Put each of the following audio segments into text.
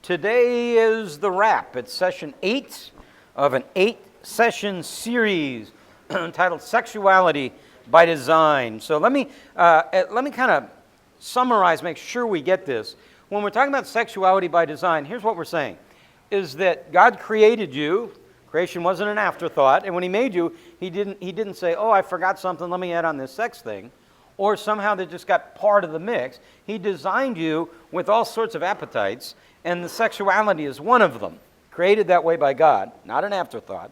Today is the wrap. It's session 8 of an 8-session series entitled Sexuality by Design. So let me kind of summarize, make sure we get this. When we're talking about sexuality by design, here's what we're saying, is that God created you. Creation wasn't an afterthought, and when He made you, He didn't say, oh, I forgot something, let me add on this sex thing, or somehow they just got part of the mix. He designed you with all sorts of appetites, and the sexuality is one of them, created that way by God, not an afterthought.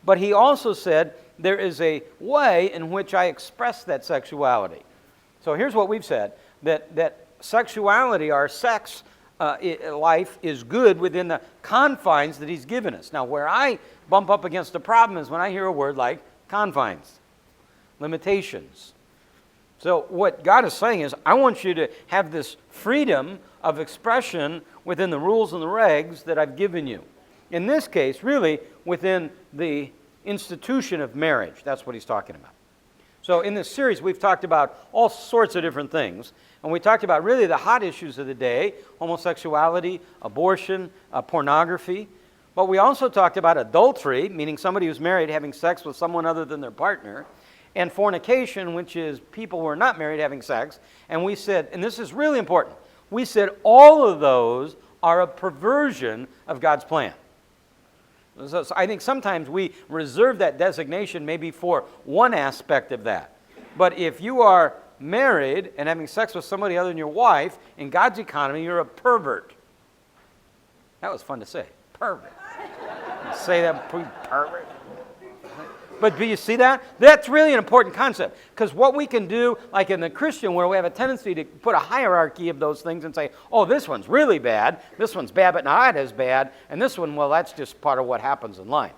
But He also said, there is a way in which I express that sexuality. So here's what we've said, that sexuality, our sex life, is good within the confines that He's given us. Now, where I bump up against a problem is when I hear a word like confines, limitations. So what God is saying is, I want you to have this freedom of expression within the rules and the regs that I've given you. In this case, really, within the institution of marriage. That's what He's talking about. So in this series, we've talked about all sorts of different things. And we talked about really the hot issues of the day, homosexuality, abortion, pornography. But we also talked about adultery, meaning somebody who's married having sex with someone other than their partner, and fornication, which is people who are not married having sex. And we said, and this is really important, we said all of those are a perversion of God's plan. So I think sometimes we reserve that designation maybe for one aspect of that. But if you are married and having sex with somebody other than your wife, in God's economy, you're a pervert. That was fun to say. Pervert. Say that, pervert. But do you see that? That's really an important concept. Because what we can do, like in the Christian world, we have a tendency to put a hierarchy of those things and say, oh, this one's really bad, this one's bad but not as bad, and this one, well, that's just part of what happens in life.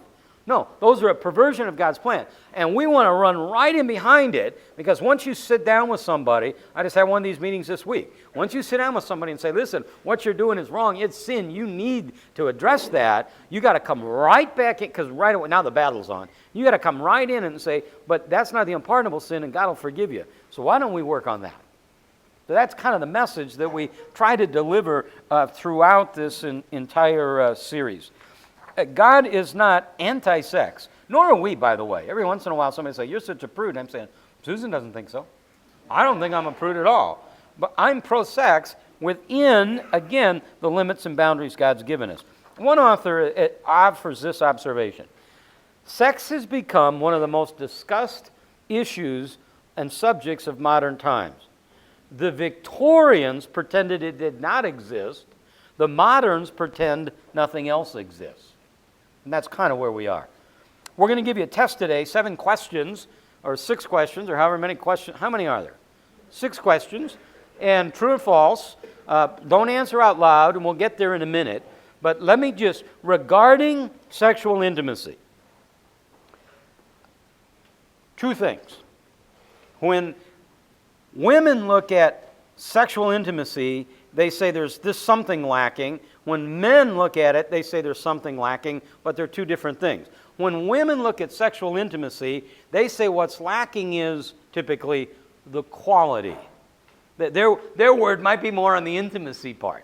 No, those are a perversion of God's plan. And we want to run right in behind it, because once you sit down with somebody, I just had one of these meetings this week. Once you sit down with somebody and say, listen, what you're doing is wrong, it's sin, you need to address that, you got to come right back in, because right away, now the battle's on. You got to come right in and say, but that's not the unpardonable sin, and God will forgive you. So why don't we work on that? So that's kind of the message that we try to deliver throughout this entire series. God is not anti-sex, nor are we, by the way. Every once in a while somebody will say, you're such a prude. I'm saying, Susan doesn't think so. I don't think I'm a prude at all. But I'm pro-sex within, again, the limits and boundaries God's given us. One author offers this observation. Sex has become one of the most discussed issues and subjects of modern times. The Victorians pretended it did not exist. The moderns pretend nothing else exists. And that's kind of where we are. We're going to give you a test today, 7 questions, or 6 questions, or however many questions. How many are there? 6 questions, and true or false. Don't answer out loud, and we'll get there in a minute. But let me just, regarding sexual intimacy, 2 things. When women look at sexual intimacy, they say there's this something lacking. When men look at it, they say there's something lacking, but they're 2 different things. When women look at sexual intimacy, they say what's lacking is typically the quality. Their word might be more on the intimacy part.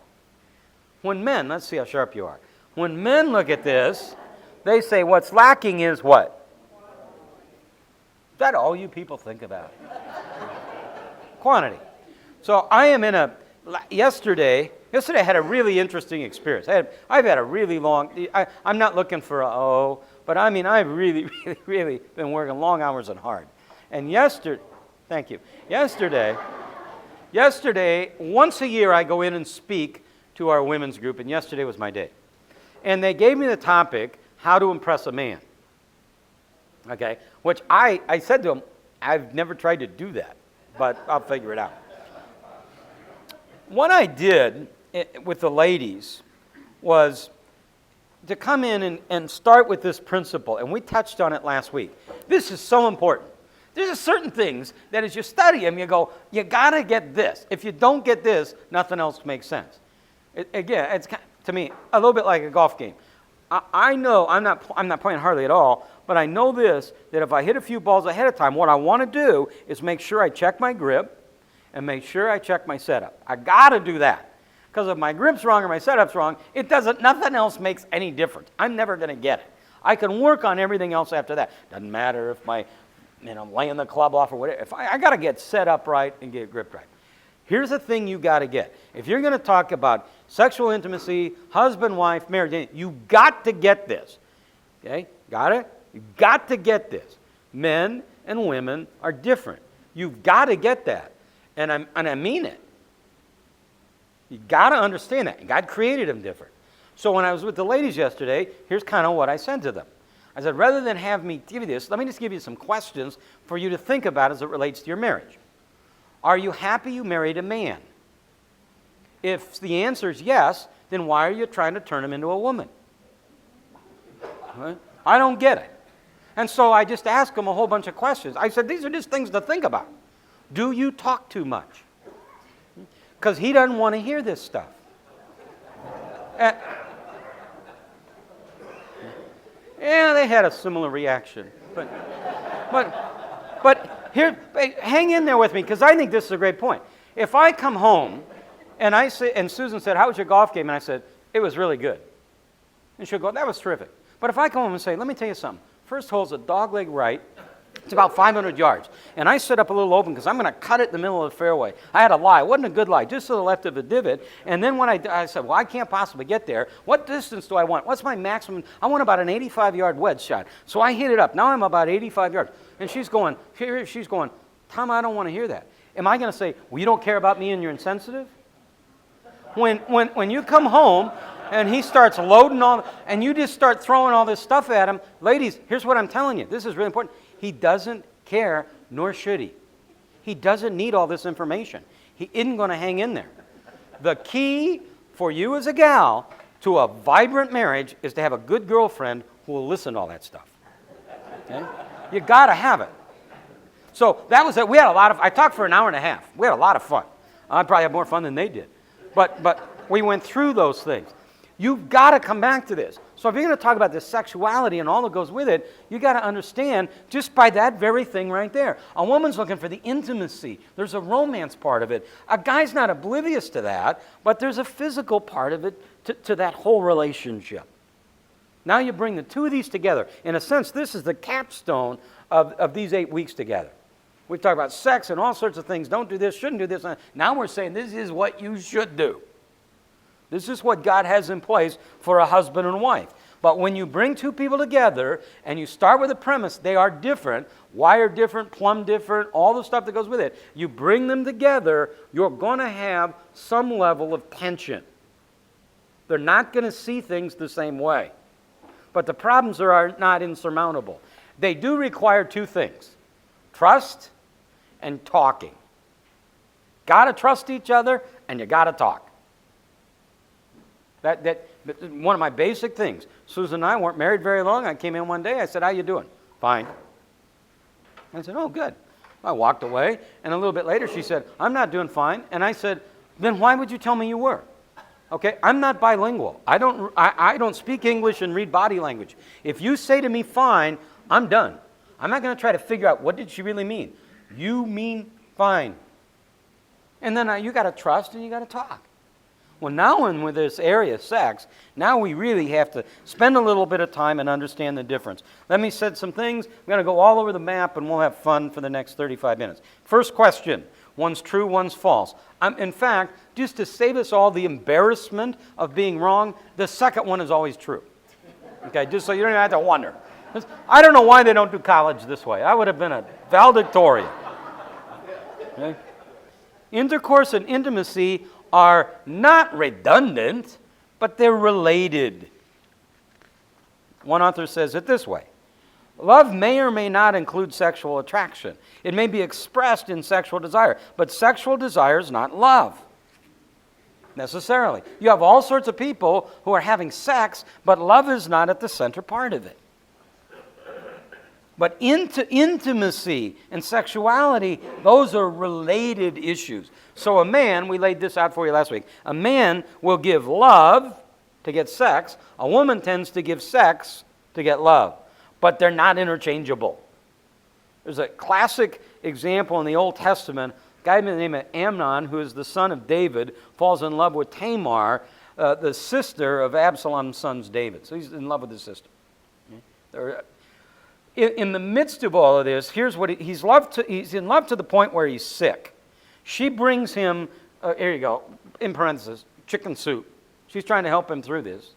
When men, let's see how sharp you are. When men look at this, they say what's lacking is what? Is that all you people think about? Quantity. So I am in Yesterday I had a really interesting experience. I've had a really long, I'm not looking for but I mean, I've really, really, really been working long hours and hard. And thank you. Yesterday, once a year I go in and speak to our women's group, and yesterday was my day. And they gave me the topic, how to impress a man. Okay, which I said to them, I've never tried to do that, but I'll figure it out. What I did with the ladies was to come in and start with this principle, and we touched on it last week. This is so important. There's certain things that as you study them, you go, you got to get this. If you don't get this, nothing else makes sense. It's to me a little bit like a golf game. I know I'm not playing hardly at all, but I know this, that if I hit a few balls ahead of time, what I want to do is make sure I check my grip and make sure I check my setup. I got to do that. Because if my grip's wrong or my setup's wrong, nothing else makes any difference. I'm never going to get it. I can work on everything else after that. Doesn't matter if I'm laying the club off or whatever. If I got to get set up right and get gripped right. Here's the thing you got to get. If you're going to talk about sexual intimacy, husband, wife, marriage, you got to get this. Okay? Got it? You got to get this. Men and women are different. You've got to get that. And I mean it. You got to understand that. God created them different. So when I was with the ladies yesterday, here's kind of what I said to them. I said, rather than have me give you this, let me just give you some questions for you to think about as it relates to your marriage. Are you happy you married a man? If the answer is yes, then why are you trying to turn him into a woman? Right? I don't get it. And so I just asked him a whole bunch of questions. I said, these are just things to think about. Do you talk too much? Because he doesn't want to hear this stuff. Yeah, they had a similar reaction. But here, hang in there with me, because I think this is a great point. If I come home and Susan said, how was your golf game? And I said, it was really good. And she'll go, that was terrific. But if I come home and say, let me tell you something. First hole's a dogleg right. It's about 500 yards. And I set up a little open because I'm going to cut it in the middle of the fairway. I had a lie. It wasn't a good lie, just to the left of the divot. And then when I said, well, I can't possibly get there. What distance do I want? What's my maximum? I want about an 85-yard wedge shot. So I hit it up. Now I'm about 85 yards. And she's going, Tom, I don't want to hear that. Am I going to say, well, you don't care about me and you're insensitive? When you come home and he starts loading and you just start throwing all this stuff at him, ladies, here's what I'm telling you. This is really important. He doesn't care, nor should he. He doesn't need all this information. He isn't going to hang in there. The key for you as a gal to a vibrant marriage is to have a good girlfriend who will listen to all that stuff. Okay? You got to have it. So that was it. We had I talked for an hour and a half. We had a lot of fun. I probably had more fun than they did. But we went through those things. You've got to come back to this. So if you're going to talk about this sexuality and all that goes with it, you got to understand just by that very thing right there. A woman's looking for the intimacy. There's a romance part of it. A guy's not oblivious to that, but there's a physical part of it to that whole relationship. Now you bring the two of these together. In a sense, this is the capstone of these 8 weeks together. We've talked about sex and all sorts of things. Don't do this, shouldn't do this. Now we're saying this is what you should do. This is what God has in place for a husband and wife. But when you bring two people together and you start with a premise, they are different, wired different, plumbed different, all the stuff that goes with it. You bring them together, you're going to have some level of tension. They're not going to see things the same way. But the problems are not insurmountable. They do require two things: trust and talking. Got to trust each other and you got to talk. That one of my basic things. Susan and I weren't married very long. I came in one day. I said, how you doing? Fine. I said, oh, good. I walked away, and a little bit later she said, I'm not doing fine. And I said, then why would you tell me you were? Okay, I'm not bilingual. I don't speak English and read body language. If you say to me fine, I'm done. I'm not going to try to figure out what did she really mean. You mean fine. And then you got to trust and you got to talk. Well, now with this area of sex, now we really have to spend a little bit of time and understand the difference. Let me set some things. We're going to go all over the map, and we'll have fun for the next 35 minutes. First question. One's true, one's false. In fact, just to save us all the embarrassment of being wrong, the second one is always true. Okay, just so you don't even have to wonder. I don't know why they don't do college this way. I would have been a valedictorian. Okay? Intercourse and intimacy are not redundant, but they're related. One author says it this way: love may or may not include sexual attraction. It may be expressed in sexual desire, but sexual desire is not love, necessarily. You have all sorts of people who are having sex, but love is not at the center part of it. But intimacy and sexuality, those are related issues. So a man, we laid this out for you last week, a man will give love to get sex. A woman tends to give sex to get love. But they're not interchangeable. There's a classic example in the Old Testament guy by the name of Amnon, who is the son of David, falls in love with Tamar, the sister of Absalom's son David. So he's in love with his sister. In the midst of all of this, here's what he's in love to the point where he's sick. She brings him, here you go, in parentheses, chicken soup. She's trying to help him through this.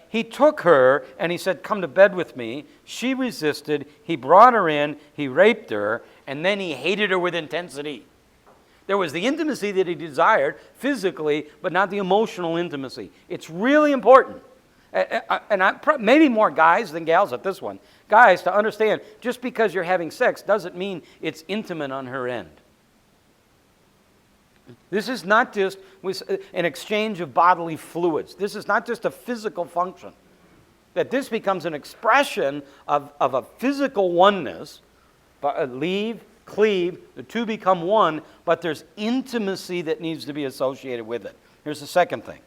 He took her and he said, come to bed with me. She resisted. He brought her in. He raped her. And then he hated her with intensity. There was the intimacy that he desired physically, but not the emotional intimacy. It's really important. And maybe more guys than gals at this one. Guys, to understand, just because you're having sex doesn't mean it's intimate on her end. This is not just an exchange of bodily fluids. This is not just a physical function. That this becomes an expression of a physical oneness. Leave, cleave, the two become one, but there's intimacy that needs to be associated with it. Here's the second thing.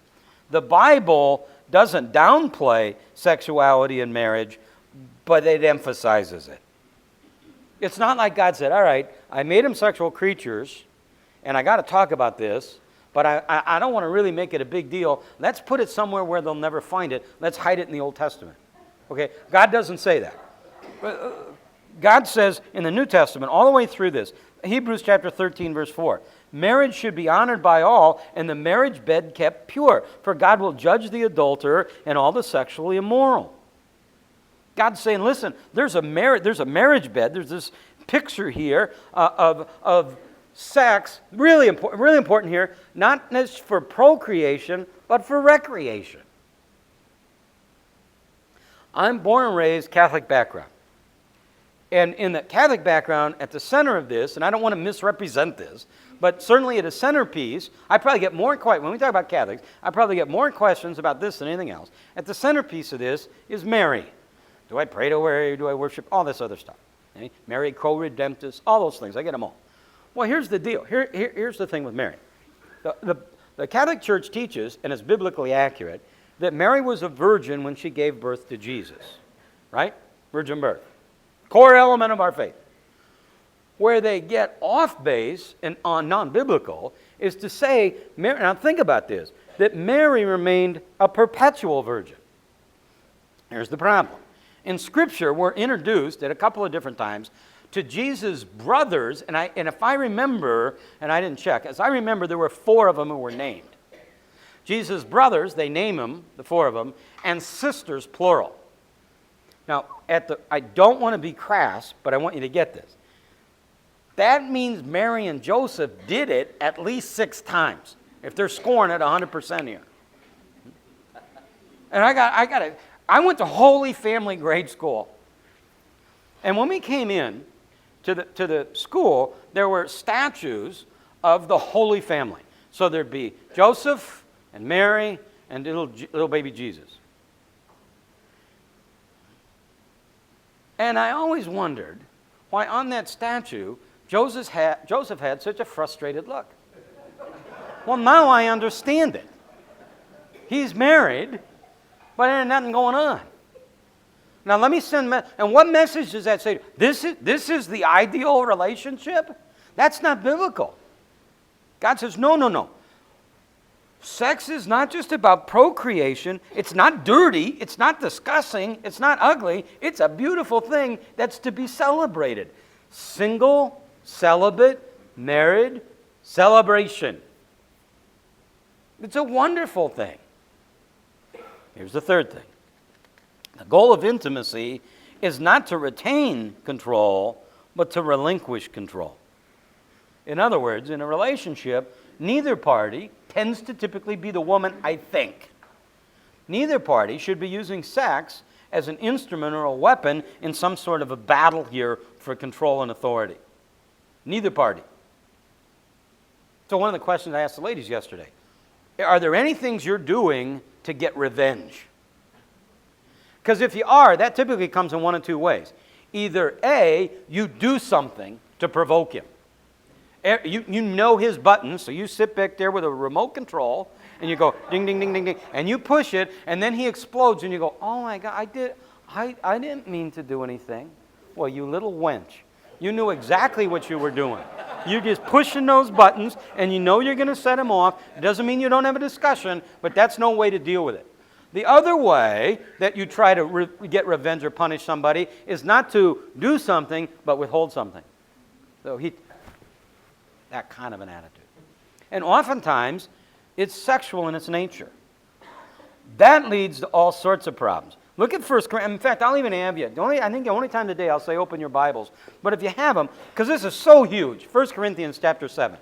The Bible doesn't downplay sexuality in marriage, but it emphasizes it. It's not like God said, all right, I made them sexual creatures, and I got to talk about this, but I don't want to really make it a big deal. Let's put it somewhere where they'll never find it. Let's hide it in the Old Testament. Okay? God doesn't say that. God says in the New Testament, all the way through this, Hebrews chapter 13, verse 4, marriage should be honored by all, and the marriage bed kept pure, for God will judge the adulterer and all the sexually immoral. God's saying, listen, there's a marriage bed. There's this picture here of sex, really important here, not just for procreation, but for recreation. I'm born and raised Catholic background. And in the Catholic background, at the center of this, and I don't want to misrepresent this, but certainly at a centerpiece, I probably get more questions, when we talk about Catholics, I probably get more questions about this than anything else. At the centerpiece of this is Mary. Do I pray to Mary? Do I worship? All this other stuff. Okay? Mary, co-redemptus, all those things. I get them all. Well, here's the deal. Here's the thing with Mary. The Catholic Church teaches, and it's biblically accurate, that Mary was a virgin when she gave birth to Jesus. Right? Virgin birth. Core element of our faith. Where they get off base and on non-biblical is to say, now think about this, that Mary remained a perpetual virgin. Here's the problem. In Scripture, we're introduced at a couple of different times to Jesus' brothers, and if I remember, and I didn't check, as I remember, there were 4 of them who were named. Jesus' brothers, they name them, the 4 of them, and sisters, plural. Now, I don't want to be crass, but I want you to get this. That means Mary and Joseph did it at least 6 times, if they're scoring at 100% here. And I went to Holy Family grade school. And when we came in to the school, there were statues of the Holy Family. So there'd be Joseph and Mary and little baby Jesus. And I always wondered why on that statue Joseph had such a frustrated look. Well, now I understand it. He's married, but there's nothing going on. Now let me and what message does that say? This is the ideal relationship? That's not biblical. God says, no. Sex is not just about procreation. It's not dirty. It's not disgusting. It's not ugly. It's a beautiful thing that's to be celebrated. Single, celibate, married, celebration. It's a wonderful thing. Here's the third thing. The goal of intimacy is not to retain control, but to relinquish control. In other words, in a relationship, neither party tends to typically be the woman, I think. Neither party should be using sex as an instrument or a weapon in some sort of a battle here for control and authority. Neither party. So one of the questions I asked the ladies yesterday, are there any things you're doing to get revenge? Because if you are, that typically comes in one of 2 ways. Either A, you do something to provoke him. You know his buttons, so you sit back there with a remote control, and you go ding, ding, ding, ding, ding, and you push it, and then he explodes, and you go, oh my God, I didn't mean to do anything. Well, you little wench. You knew exactly what you were doing. You're just pushing those buttons, and you know you're going to set them off. It doesn't mean you don't have a discussion, but that's no way to deal with it. The other way that you try to get revenge or punish somebody is not to do something, but withhold something. So that kind of an attitude. And oftentimes, it's sexual in its nature. That leads to all sorts of problems. Look at 1 Corinthians. In fact, I'll even have you. I think the only time today I'll say open your Bibles. But if you have them, because this is so huge, 1 Corinthians chapter 7.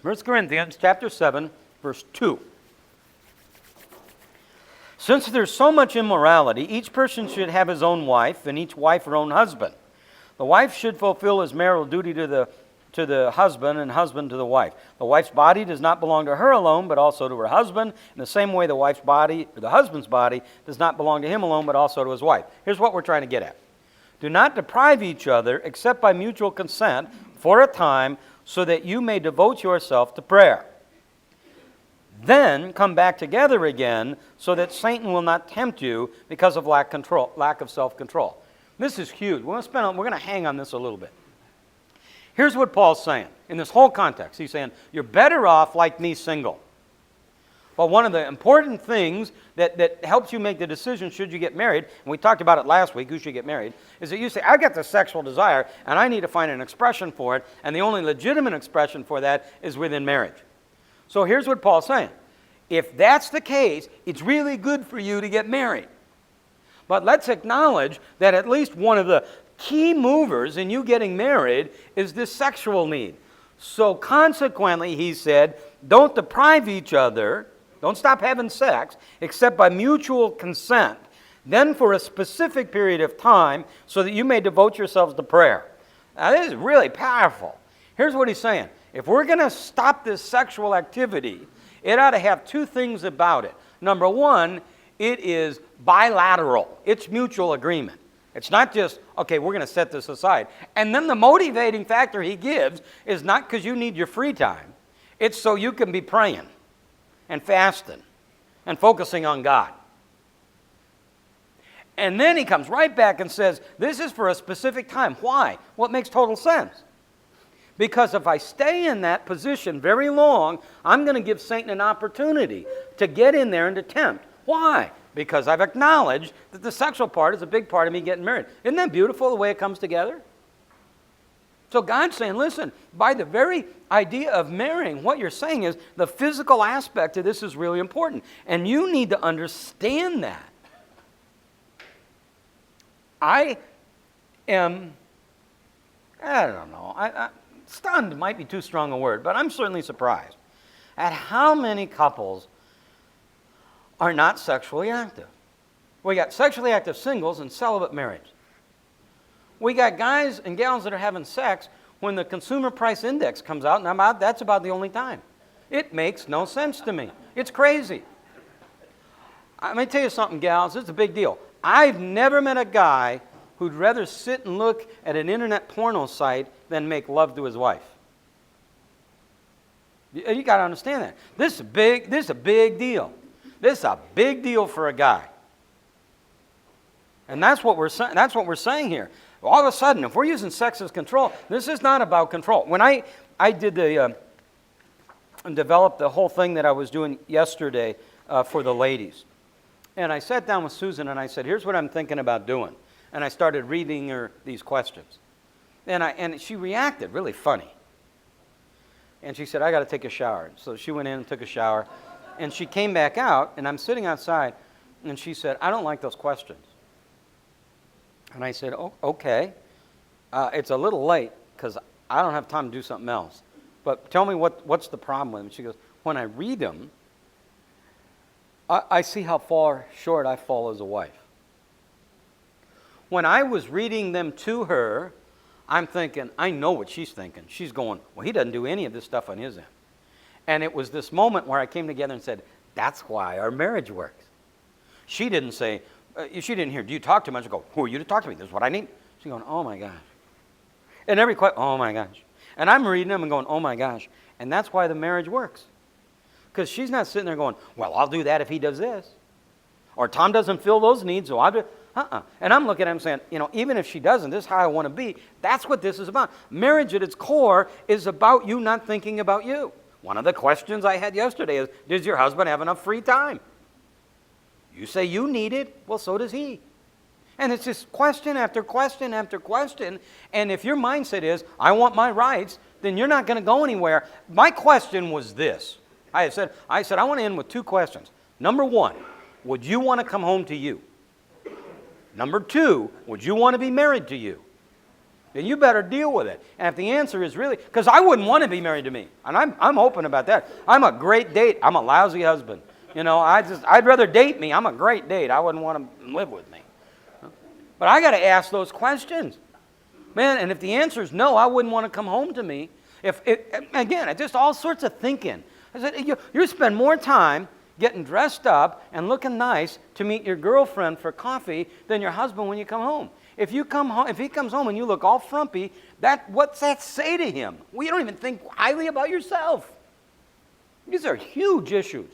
1 Corinthians chapter 7, verse 2. Since there's so much immorality, each person should have his own wife, and each wife her own husband. The wife should fulfill his marital duty to the husband, and husband to the wife. The wife's body does not belong to her alone, but also to her husband. In the same way, the husband's body does not belong to him alone, but also to his wife. Here's what we're trying to get at. Do not deprive each other, except by mutual consent, for a time, so that you may devote yourself to prayer. Then come back together again, so that Satan will not tempt you because of lack of self-control. This is huge. We're going to hang on this a little bit. Here's what Paul's saying in this whole context. He's saying, you're better off like me single. But one of the important things that helps you make the decision should you get married, and we talked about it last week, who should get married, is that you say, I got the sexual desire, and I need to find an expression for it, and the only legitimate expression for that is within marriage. So here's what Paul's saying. If that's the case, it's really good for you to get married. But let's acknowledge that at least one of the key movers in you getting married is this sexual need. So consequently, he said, don't deprive each other, don't stop having sex, except by mutual consent, then for a specific period of time, so that you may devote yourselves to prayer. Now, this is really powerful. Here's what he's saying. If we're going to stop this sexual activity, it ought to have two things about it. Number one, it is bilateral. It's mutual agreement. It's not just, okay, we're going to set this aside. And then the motivating factor he gives is not because you need your free time. It's so you can be praying and fasting and focusing on God. And then he comes right back and says, this is for a specific time. Why? Well, it makes total sense. Because if I stay in that position very long, I'm going to give Satan an opportunity to get in there and to tempt. Why? Because I've acknowledged that the sexual part is a big part of me getting married. Isn't that beautiful the way it comes together? So God's saying, listen, by the very idea of marrying, what you're saying is the physical aspect of this is really important. And you need to understand that. I don't know, stunned might be too strong a word, but I'm certainly surprised at how many couples are not sexually active. We got sexually active singles and celibate marriage. We got guys and gals that are having sex when the consumer price index comes out, and that's about the only time. It makes no sense to me. It's crazy. Let me tell you something, gals. It's a big deal. I've never met a guy who'd rather sit and look at an internet porno site than make love to his wife. You got to understand that. This is a big deal. This is a big deal for a guy. And that's what we're saying here. All of a sudden, if we're using sex as control, this is not about control. When I did and developed the whole thing that I was doing yesterday for the ladies, and I sat down with Susan and I said, here's what I'm thinking about doing. And I started reading her these questions. And she reacted really funny. And she said, I got to take a shower. So she went in and took a shower. And she came back out, and I'm sitting outside, and she said, I don't like those questions. And I said, oh, okay. It's a little late because I don't have time to do something else. But tell me what's the problem with them? She goes, when I read them, I see how far short I fall as a wife. When I was reading them to her, I'm thinking, I know what she's thinking. She's going, well, he doesn't do any of this stuff on his end. And it was this moment where I came together and said, that's why our marriage works. She didn't say, she didn't hear, do you talk too much? I go, who are you to talk to me? This is what I need. She's going, oh my gosh. And every question, oh my gosh. And I'm reading them and going, oh my gosh. And that's why the marriage works. Because she's not sitting there going, well, I'll do that if he does this. Or Tom doesn't fill those needs, so I'll do. And I'm looking at him saying, even if she doesn't, this is how I want to be. That's what this is about. Marriage at its core is about you not thinking about you. One of the questions I had yesterday is, does your husband have enough free time? You say you need it, well, so does he. And it's just question after question after question. And if your mindset is, I want my rights, then you're not going to go anywhere. My question was this. I said, I want to end with two questions. Number one, would you want to come home to you? Number two, would you want to be married to you? Then you better deal with it. And if the answer is really, because I wouldn't want to be married to me. And I'm open about that. I'm a great date. I'm a lousy husband. I'd rather date me. I'm a great date. I wouldn't want to live with me. But I got to ask those questions. Man, and if the answer is no, I wouldn't want to come home to me. Again, it's just all sorts of thinking. I said, you spend more time getting dressed up and looking nice to meet your girlfriend for coffee than your husband when you come home. If he comes home and you look all frumpy, what's that say to him? Well, you don't even think highly about yourself. These are huge issues.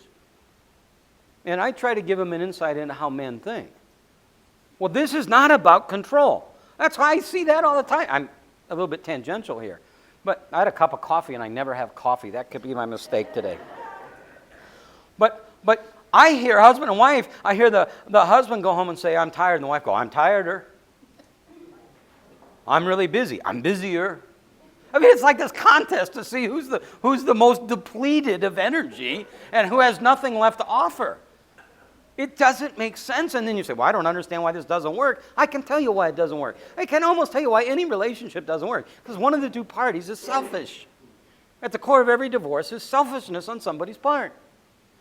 And I try to give them an insight into how men think. Well, this is not about control. That's why I see that all the time. I'm a little bit tangential here. But I had a cup of coffee and I never have coffee. That could be my mistake today. But I hear husband and wife, I hear the husband go home and say, I'm tired, and the wife go, I'm tireder. I'm really busy. I'm busier. I mean, it's like this contest to see who's the most depleted of energy and who has nothing left to offer. It doesn't make sense. And then you say, well, I don't understand why this doesn't work. I can tell you why it doesn't work. I can almost tell you why any relationship doesn't work. Because one of the two parties is selfish. At the core of every divorce is selfishness on somebody's part.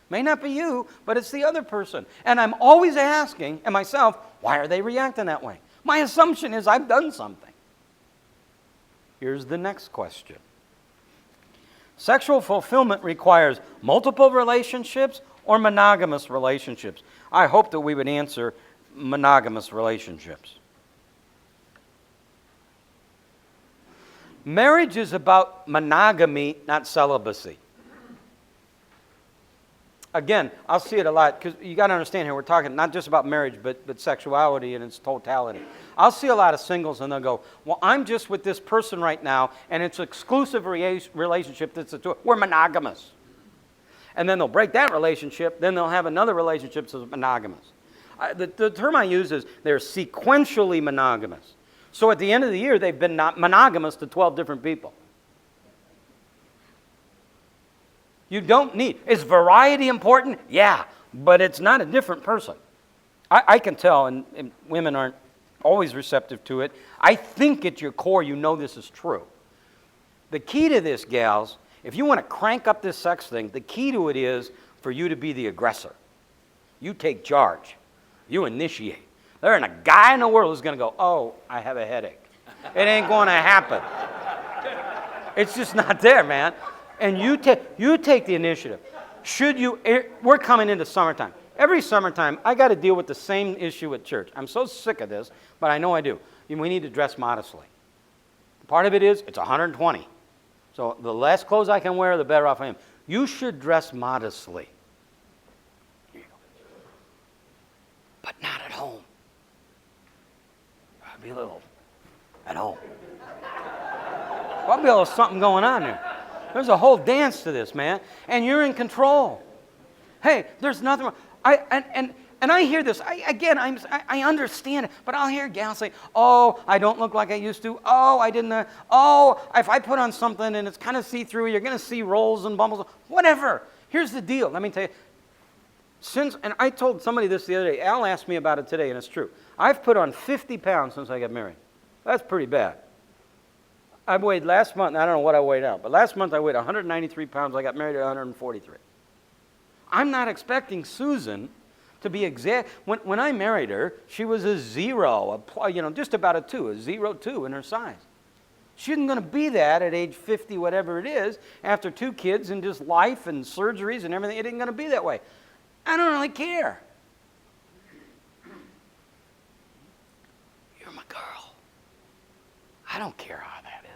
May not be you, but it's the other person. And I'm always asking myself, why are they reacting that way? My assumption is I've done something. Here's the next question. Sexual fulfillment requires multiple relationships or monogamous relationships? I hope that we would answer monogamous relationships. Marriage is about monogamy, not celibacy. Again, I'll see it a lot, because you got to understand here, we're talking not just about marriage, but sexuality in its totality. I'll see a lot of singles, and they'll go, well, I'm just with this person right now, and it's an exclusive relationship that's we're monogamous. And then they'll break that relationship, then they'll have another relationship that's monogamous. The term I use is they're sequentially monogamous. So at the end of the year, they've been not monogamous to 12 different people. You don't need. Is variety important? Yeah, but it's not a different person. I can tell, and women aren't always receptive to it. I think at your core you know this is true. The key to this, gals, if you want to crank up this sex thing, the key to it is for you to be the aggressor. You take charge. You initiate. There ain't a guy in the world who's going to go, oh, I have a headache. It ain't going to happen. It's just not there, man. And you take the initiative. We're coming into summertime. Every summertime, I got to deal with the same issue at church. I'm so sick of this, but I know I do. We need to dress modestly. Part of it is, it's 120. So the less clothes I can wear, the better off I am. You should dress modestly. But not at home. I'll be a little at home. Probably a little something going on there. There's a whole dance to this, man. And you're in control. Hey, there's nothing wrong. And I hear this. I understand it. But I'll hear gals say, oh, I don't look like I used to. Oh, I didn't. If I put on something and it's kind of see-through, you're going to see rolls and bumbles. Whatever. Here's the deal. Let me tell you. And I told somebody this the other day. Al asked me about it today, and it's true. I've put on 50 pounds since I got married. That's pretty bad. I weighed last month, I don't know what I weighed out, but last month I weighed 193 pounds. I got married at 143. I'm not expecting Susan to be exact. When I married her, she was a 0, just about a 2, a 0.2 in her size. She isn't going to be that at age 50, whatever it is, after 2 kids and just life and surgeries and everything. It ain't going to be that way. I don't really care. You're my girl. I don't care how that is.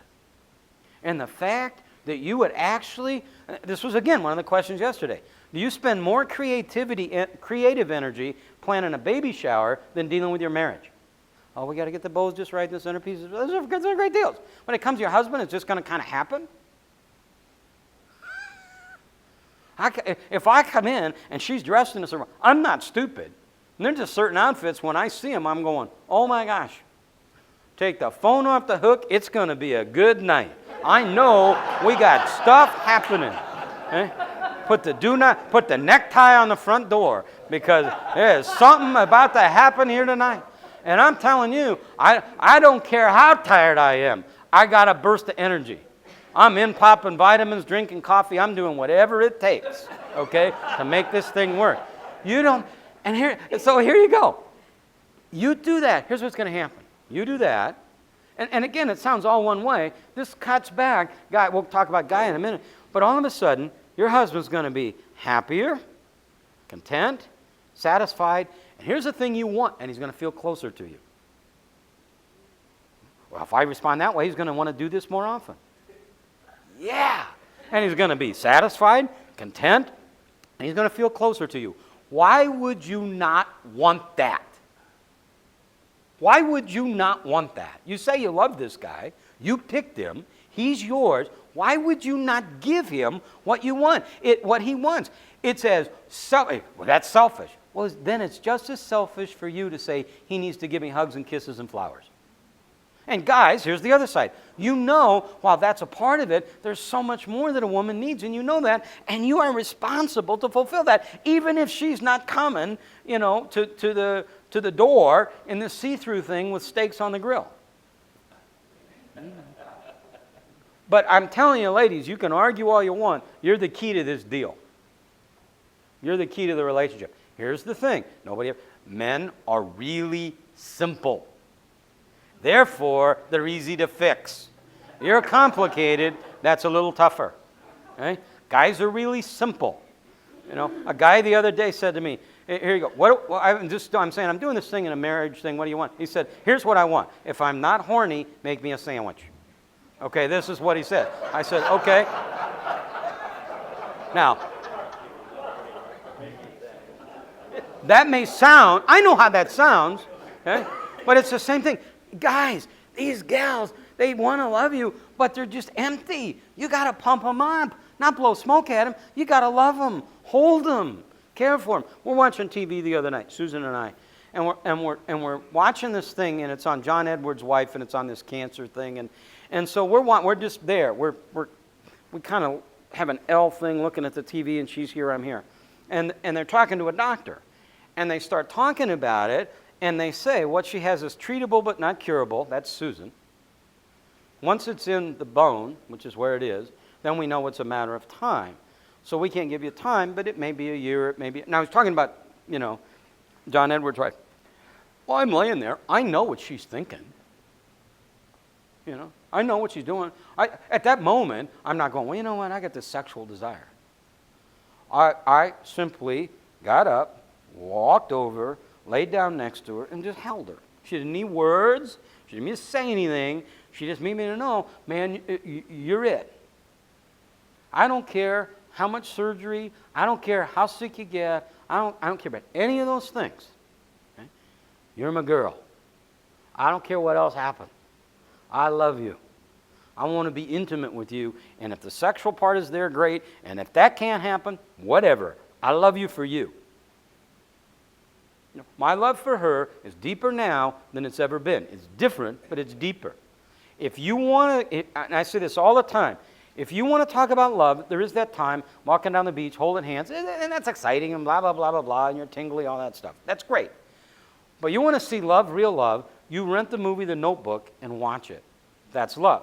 And the fact that you would actually, this was again one of the questions yesterday, do you spend more creative energy planning a baby shower than dealing with your marriage. Oh, we got to get the bows just right, the centerpieces. Those are great deals. When it comes to your husband, it's just going to kind of happen. If I come in and she's dressed in a certain way, I'm not stupid. And there's just certain outfits, when I see them, I'm going, oh my gosh. Take the phone off the hook, it's going to be a good night. I know we got stuff happening. Okay? Put the necktie on the front door, because there's something about to happen here tonight. And I'm telling you, I don't care how tired I am. I got a burst of energy. I'm in popping vitamins, drinking coffee. I'm doing whatever it takes, okay, to make this thing work. So here you go. You do that. Here's what's going to happen. You do that. And again, it sounds all one way. This cuts back. Guy, we'll talk about Guy in a minute. But all of a sudden, your husband's going to be happier, content, satisfied. And here's the thing you want, and he's going to feel closer to you. Well, if I respond that way, he's going to want to do this more often. Yeah. And he's going to be satisfied, content, and he's going to feel closer to you. Why would you not want that? Why would you not want that? You say you love this guy. You picked him. He's yours. Why would you not give him what you want? What he wants. It says, well, that's selfish. Well, then it's just as selfish for you to say, he needs to give me hugs and kisses and flowers. And guys, here's the other side. You know, while that's a part of it, there's so much more that a woman needs, and you know that, and you are responsible to fulfill that, even if she's not coming, to the door in this see-through thing with steaks on the grill. But I'm telling you, ladies, you can argue all you want. You're the key to this deal. You're the key to the relationship. Here's the thing. Men are really simple. Therefore, they're easy to fix. You're complicated, that's a little tougher. Okay? Guys are really simple. A guy the other day said to me, here you go. I'm saying, I'm doing this thing in a marriage thing. What do you want? He said, here's what I want. If I'm not horny, make me a sandwich. Okay, this is what he said. I said, okay. Now, that may sound, I know how that sounds, okay? But it's the same thing. Guys, these gals, they want to love you, but they're just empty. You got to pump them up, not blow smoke at them. You got to love them, hold them, care for them. We're watching TV the other night, Susan and I, and we're watching this thing, and it's on John Edwards' wife, and it's on this cancer thing, and so we're just there. We kind of have an L thing looking at the TV, and she's here, I'm here, and they're talking to a doctor, and they start talking about it. And they say what she has is treatable but not curable. That's Susan. Once it's in the bone, which is where it is, then we know it's a matter of time. So we can't give you time, but it may be a year, it may be... Now, I was talking about, John Edwards' wife. Well, I'm laying there. I know what she's thinking. I know what she's doing. At that moment, I'm not going, well, you know what? I got this sexual desire. I simply got up, walked over, laid down next to her, and just held her. She didn't need words. She didn't need to say anything. She just needed me to know, man, you're it. I don't care how much surgery. I don't care how sick you get. I don't care about any of those things. Okay? You're my girl. I don't care what else happens. I love you. I want to be intimate with you. And if the sexual part is there, great. And if that can't happen, whatever. I love you for you. My love for her is deeper now than it's ever been. It's different, but it's deeper. If you want to, and I say this all the time, if you want to talk about love, there is that time, walking down the beach, holding hands, and that's exciting, and blah, blah, blah, blah, blah, and you're tingly, all that stuff. That's great. But you want to see love, real love, you rent the movie The Notebook and watch it. That's love.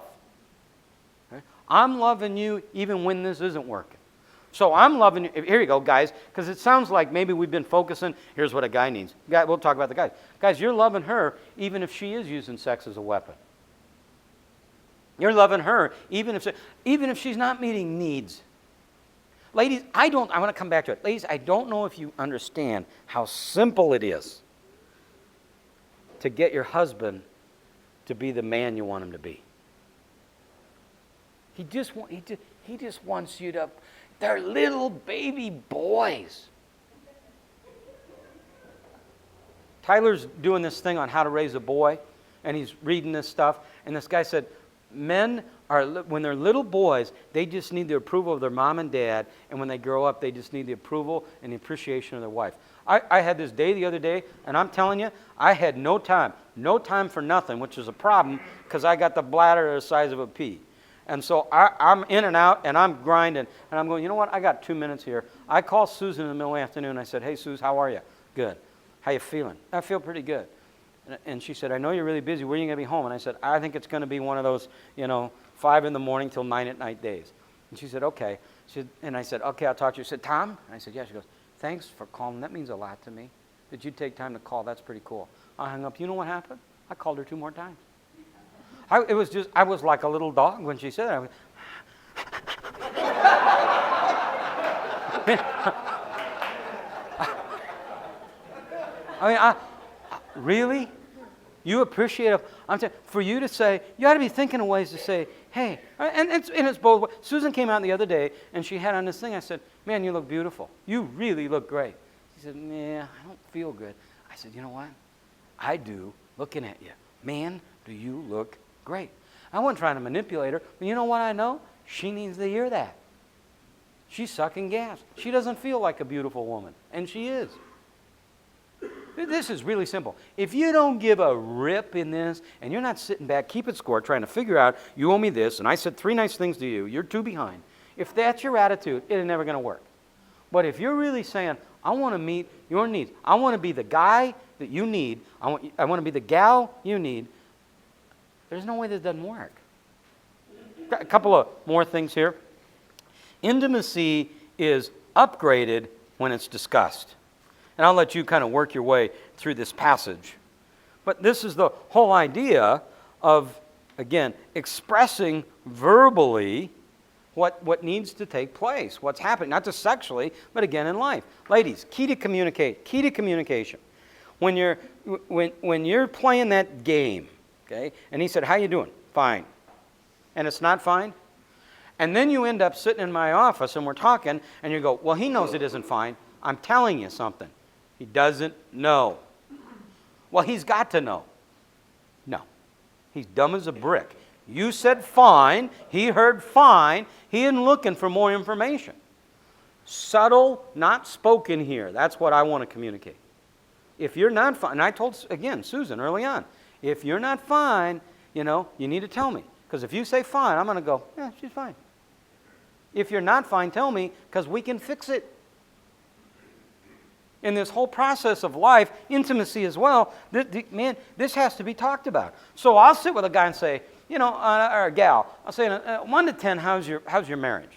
Okay? I'm loving you even when this isn't working. So I'm loving you. Here you go, guys, because it sounds like maybe we've been focusing. Here's what a guy needs. We'll talk about the guys. Guys, you're loving her even if she is using sex as a weapon. You're loving her even if she's not meeting needs. Ladies, I want to come back to it. Ladies, I don't know if you understand how simple it is to get your husband to be the man you want him to be. He just wants you to... They're little baby boys. Tyler's doing this thing on how to raise a boy, and he's reading this stuff, and this guy said, men are, when they're little boys, they just need the approval of their mom and dad, and when they grow up, they just need the approval and the appreciation of their wife. I had this day the other day, and I'm telling you, I had no time for nothing, which is a problem, because I got the bladder the size of a pea. And so I'm in and out, and I'm grinding, and I'm going, you know what, I got 2 minutes here. I called Susan in the middle of the afternoon. I said, hey, Suze, how are you? Good. How you feeling? I feel pretty good. And she said, I know you're really busy. When are you going to be home? And I said, I think it's going to be one of those, 5 in the morning till 9 at night days. And she said, okay. And I said, okay, I'll talk to you. She said, Tom? And I said, yeah. She goes, thanks for calling. That means a lot to me. That you take time to call. That's pretty cool. I hung up. You know what happened? I called her 2 more times. I was like a little dog when she said that. Really? You appreciate it? I'm saying, for you to say, you ought to be thinking of ways to say, hey, and it's both ways. Susan came out the other day, and she had on this thing. I said, man, you look beautiful. You really look great. She said, nah, I don't feel good. I said, you know what? I do, looking at you. Man, do you look great. I wasn't trying to manipulate her, but you know what I know? She needs to hear that. She's sucking gas. She doesn't feel like a beautiful woman, and she is. This is really simple. If you don't give a rip in this, and you're not sitting back, keeping score, trying to figure out, you owe me this, and I said 3 nice things to you, you're 2 behind. If that's your attitude, it's never going to work. But if you're really saying, I want to meet your needs, I want to be the guy that you need, I want to be the gal you need, there's no way that doesn't work. A couple of more things here. Intimacy is upgraded when it's discussed. And I'll let you kind of work your way through this passage. But this is the whole idea of, again, expressing verbally what needs to take place, what's happening, not just sexually, but again in life. Ladies, key to communication. When you're playing that game, okay, and he said, how you doing? Fine. And it's not fine? And then you end up sitting in my office and we're talking, and you go, well, he knows it isn't fine. I'm telling you something. He doesn't know. Well, he's got to know. No. He's dumb as a brick. You said fine. He heard fine. He isn't looking for more information. Subtle, not spoken here. That's what I want to communicate. If you're not fine, and I told, again, Susan early on, if you're not fine, you need to tell me. Because if you say fine, I'm going to go, yeah, she's fine. If you're not fine, tell me, because we can fix it. In this whole process of life, intimacy as well, this has to be talked about. So I'll sit with a guy and say, or a gal, I'll say, 1 to 10, how's your marriage?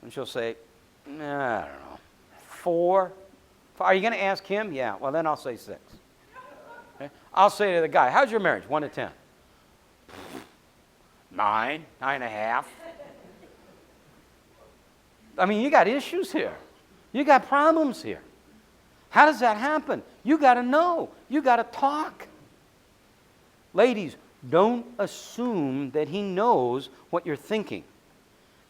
And she'll say, I don't know, 4. Are you going to ask him? Yeah. Well, then I'll say 6. Okay? I'll say to the guy, how's your marriage? 1 to 10. 9, 9.5. I mean, you got issues here. You got problems here. How does that happen? You got to know. You got to talk. Ladies, don't assume that he knows what you're thinking.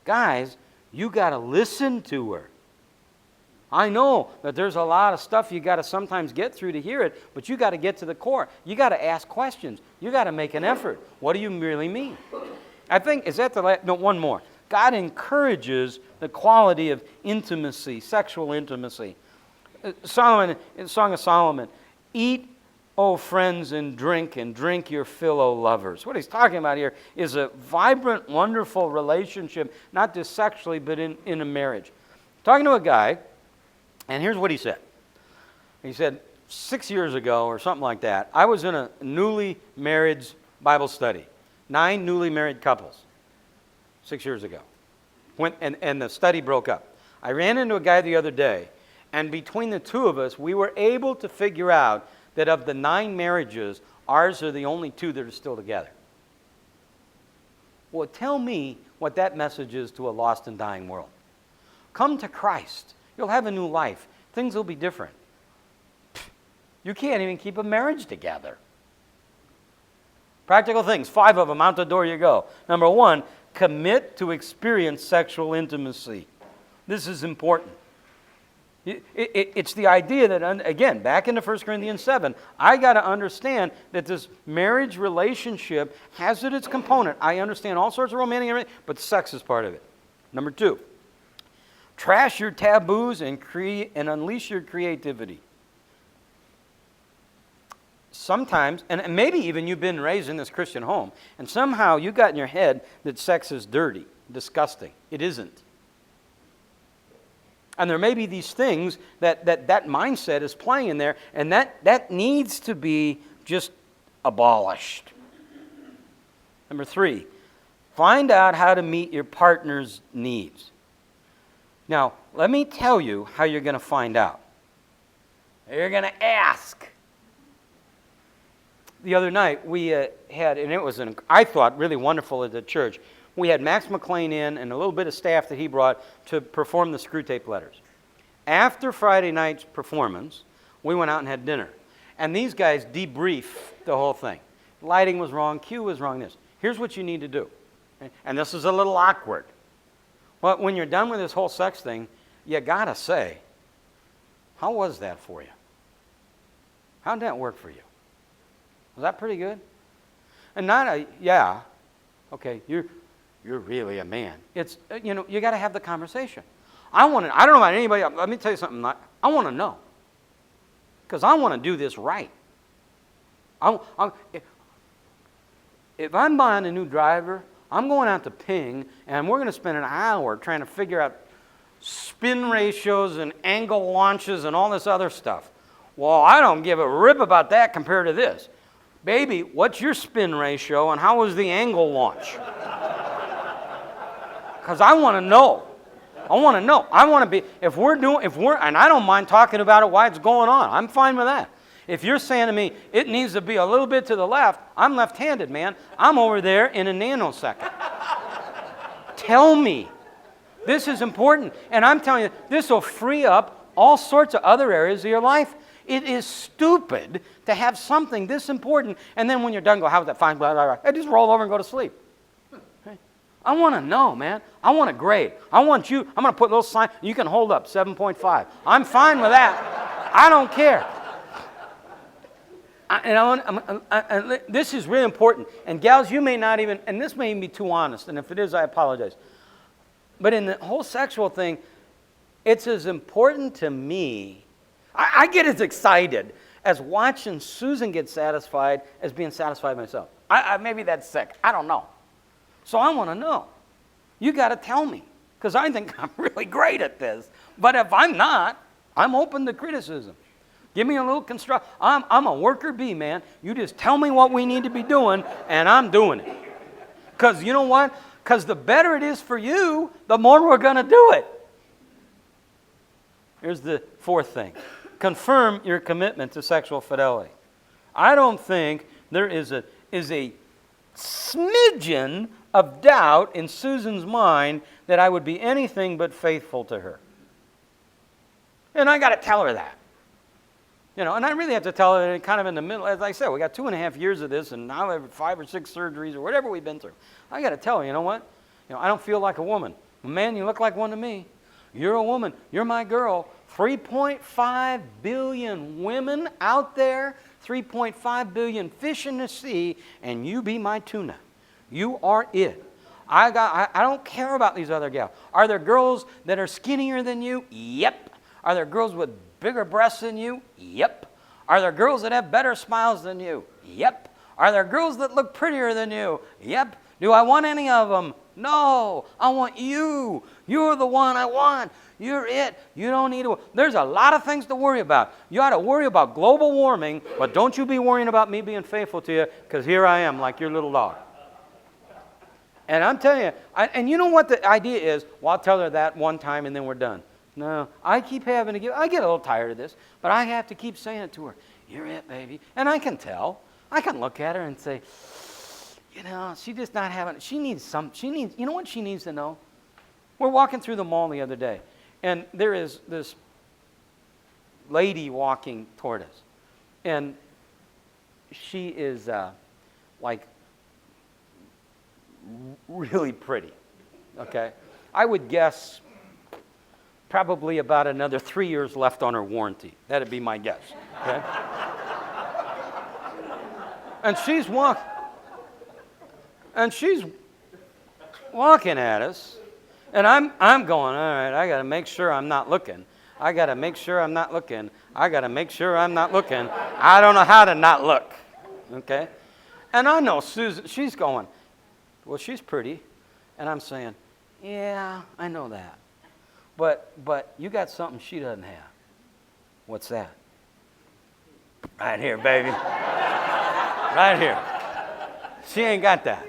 Guys, you got to listen to her. I know that there's a lot of stuff you got to sometimes get through to hear it, but you got to get to the core. You got to ask questions. You got to make an effort. What do you really mean? I think, is that the last? No, one more. God encourages the quality of intimacy, sexual intimacy. Solomon, in Song of Solomon, eat, O friends, and drink your fill, O lovers. What he's talking about here is a vibrant, wonderful relationship, not just sexually, but in a marriage. Talking to a guy, and here's what he said. He said, 6 years ago, or something like that, I was in a newly married Bible study. 9 newly married couples. 6 years ago. And the study broke up. I ran into a guy the other day, and between the 2 of us, we were able to figure out that of the 9 marriages, ours are the only 2 that are still together. Well, tell me what that message is to a lost and dying world. Come to Christ. You'll have a new life. Things will be different. You can't even keep a marriage together. Practical things, 5 of them, out the door you go. Number 1, commit to experience sexual intimacy. This is important. It's the idea that, again, back into 1 Corinthians 7, I got to understand that this marriage relationship has its component. I understand all sorts of romantic, but sex is part of it. Number 2, trash your taboos and unleash your creativity. Sometimes, and maybe even you've been raised in this Christian home, and somehow you got in your head that sex is dirty, disgusting. It isn't. And there may be these things that mindset is playing in there, and that needs to be just abolished. Number 3, find out how to meet your partner's needs. Now, let me tell you how you're going to find out. You're going to ask. The other night, we had, and it was, I thought, really wonderful at the church. We had Max McLean in and a little bit of staff that he brought to perform the screw tape letters. After Friday night's performance, we went out and had dinner. And these guys debriefed the whole thing. Lighting was wrong, cue was wrong, this. Here's what you need to do. And this is a little awkward. But when you're done with this whole sex thing, you got to say, how was that for you? How did that work for you? Was that pretty good? And not yeah, okay, you're really a man. It's, you got to have the conversation. I don't know about anybody else. Let me tell you something. I want to know. Because I want to do this right. If I'm buying a new driver, I'm going out to Ping, and we're going to spend an hour trying to figure out spin ratios and angle launches and all this other stuff. Well, I don't give a rip about that compared to this. Baby, what's your spin ratio and how was the angle launch? Because I want to know. I want to know. I want to be, and I don't mind talking about it while it's going on. I'm fine with that. If you're saying to me, it needs to be a little bit to the left, I'm left-handed, man. I'm over there in a nanosecond. Tell me. This is important. And I'm telling you, this will free up all sorts of other areas of your life. It is stupid to have something this important, and then when you're done, go, how was that? Fine, blah, blah, blah. I just roll over and go to sleep. I want to know, man. I want a grade. I'm going to put a little sign. You can hold up 7.5. I'm fine with that. I don't care. This is really important. And gals, you may not even, and this may even be too honest, and if it is, I apologize. But in the whole sexual thing, it's as important to me. I get as excited as watching Susan get satisfied as being satisfied myself. Maybe that's sick. I don't know. So I want to know. You got to tell me, because I think I'm really great at this. But if I'm not, I'm open to criticism. Give me a little construct. I'm a worker bee, man. You just tell me what we need to be doing, and I'm doing it. Because you know what? Because the better it is for you, the more we're going to do it. Here's the 4th thing. Confirm your commitment to sexual fidelity. I don't think there is a smidgen of doubt in Susan's mind that I would be anything but faithful to her. And I got to tell her that. And I really have to tell her kind of in the middle. As I said, we got 2.5 years of this, and now I have 5 or 6 surgeries or whatever we've been through. I got to tell her, you know what? I don't feel like a woman. Man, you look like one to me. You're a woman. You're my girl. 3.5 billion women out there, 3.5 billion fish in the sea, and you be my tuna. You are it. I don't care about these other gals. Are there girls that are skinnier than you? Yep. Are there girls with bigger breasts than you? Yep. Are there girls that have better smiles than you? Yep. Are there girls that look prettier than you? Yep. Do I want any of them? No. I want you. You're the one I want. You're it. You don't need to. There's a lot of things to worry about. You ought to worry about global warming, but don't you be worrying about me being faithful to you, because here I am like your little dog. And I'm telling you, and you know what the idea is? Well, I'll tell her that one time and then we're done. No, I keep having to I get a little tired of this, but I have to keep saying it to her. You're it, baby. And I can tell. I can look at her and say, she's just not having it. She needs, you know what she needs to know? We're walking through the mall the other day, and there is this lady walking toward us. And she is really pretty, okay? I would guess probably about another 3 years left on her warranty. That'd be my guess. Okay? And she's walking at us, and I'm going, all right, I got to make sure I'm not looking. I got to make sure I'm not looking. I got to make sure I'm not looking. I don't know how to not look. Okay? And I know Susan, she's going, well, she's pretty. And I'm saying, yeah, I know that. But you got something she doesn't have. What's that? Right here, baby. Right here. She ain't got that.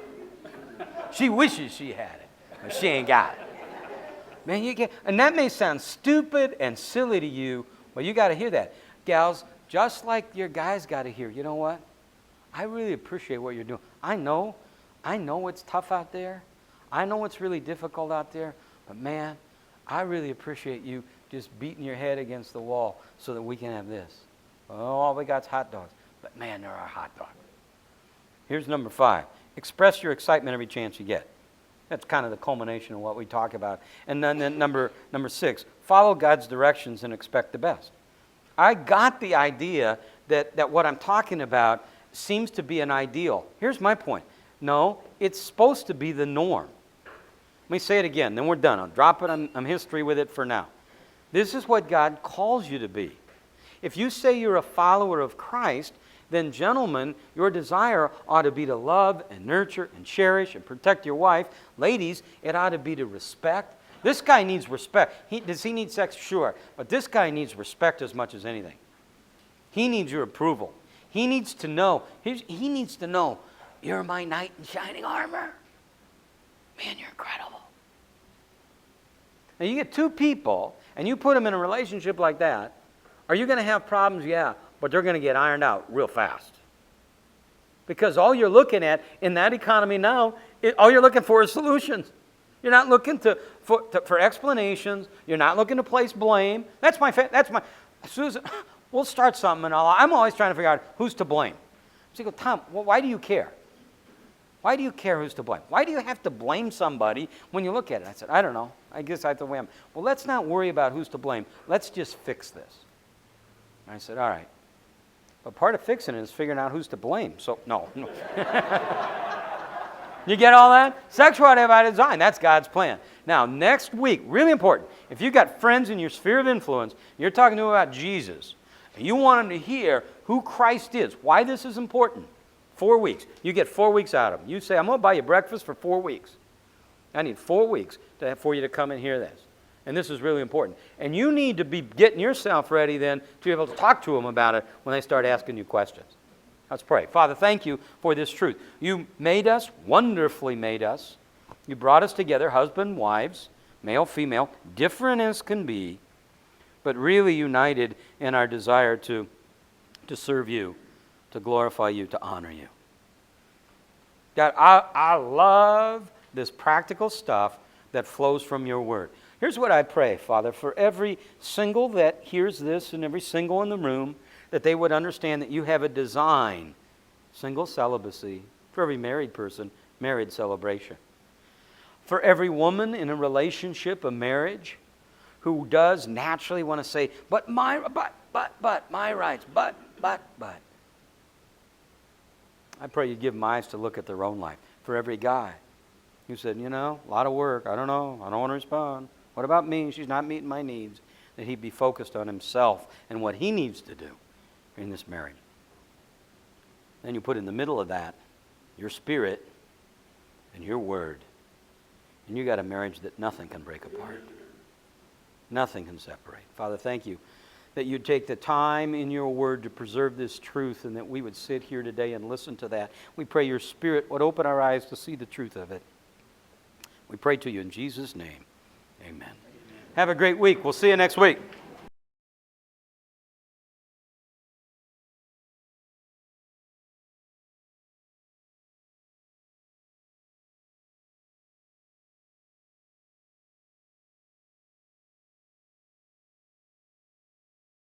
She wishes she had it, but she ain't got it. Man, you get, and that may sound stupid and silly to you, but you got to hear that. Gals, just like your guys got to hear, you know what? I really appreciate what you're doing. I know it's tough out there. I know it's really difficult out there, but man, I really appreciate you just beating your head against the wall so that we can have this. Oh, all we got's hot dogs. But man, there are hot dogs. Here's number 5. Express your excitement every chance you get. That's kind of the culmination of what we talk about. And then number 6, follow God's directions and expect the best. I got the idea that what I'm talking about seems to be an ideal. Here's my point. No, it's supposed to be the norm. Let me say it again, then we're done. I'll drop it on history with it for now. This is what God calls you to be. If you say you're a follower of Christ, then gentlemen, your desire ought to be to love and nurture and cherish and protect your wife. Ladies, it ought to be to respect. This guy needs respect. Does he need sex? Sure. But this guy needs respect as much as anything. He needs your approval. He needs to know. He needs to know, you're my knight in shining armor. Man, you're incredible. Now you get 2 people and you put them in a relationship like that. Are you going to have problems? Yeah. But they're going to get ironed out real fast. Because all you're looking at in that economy now, all you're looking for is solutions. You're not looking for explanations. You're not looking to place blame. That's my Susan, we'll start something, and I'm always trying to figure out who's to blame. So you go, Tom, well, why do you care? Why do you care who's to blame? Why do you have to blame somebody when you look at it? I said, I don't know. I guess I have to blame. Well, let's not worry about who's to blame. Let's just fix this. And I said, all right. But part of fixing it is figuring out who's to blame. So, no. You get all that? Sexuality by design. That's God's plan. Now, next week, really important, if you've got friends in your sphere of influence, you're talking to them about Jesus, and you want them to hear who Christ is, why this is important, 4 weeks. You get 4 weeks out of them. You say, I'm going to buy you breakfast for 4 weeks. I need 4 weeks for you to come and hear this. And this is really important. And you need to be getting yourself ready then to be able to talk to them about it when they start asking you questions. Let's pray. Father, thank you for this truth. You made us, wonderfully made us. You brought us together, husband, wives, male, female, different as can be, but really united in our desire to serve you, to glorify you, to honor you. God, I love this practical stuff that flows from your word. Here's what I pray, Father, for every single that hears this and every single in the room, that they would understand that you have a design, single celibacy, for every married person, married celebration. For every woman in a relationship, a marriage, who does naturally want to say, but my rights, but. I pray you give them eyes to look at their own life. For every guy who said, a lot of work, I don't know, I don't want to respond. What about me? She's not meeting my needs. That he'd be focused on himself and what he needs to do in this marriage. Then you put in the middle of that your spirit and your word. And you got a marriage that nothing can break apart. Nothing can separate. Father, thank you that you'd take the time in your word to preserve this truth and that we would sit here today and listen to that. We pray your spirit would open our eyes to see the truth of it. We pray to you in Jesus' name. Amen. Have a great week. We'll see you next week.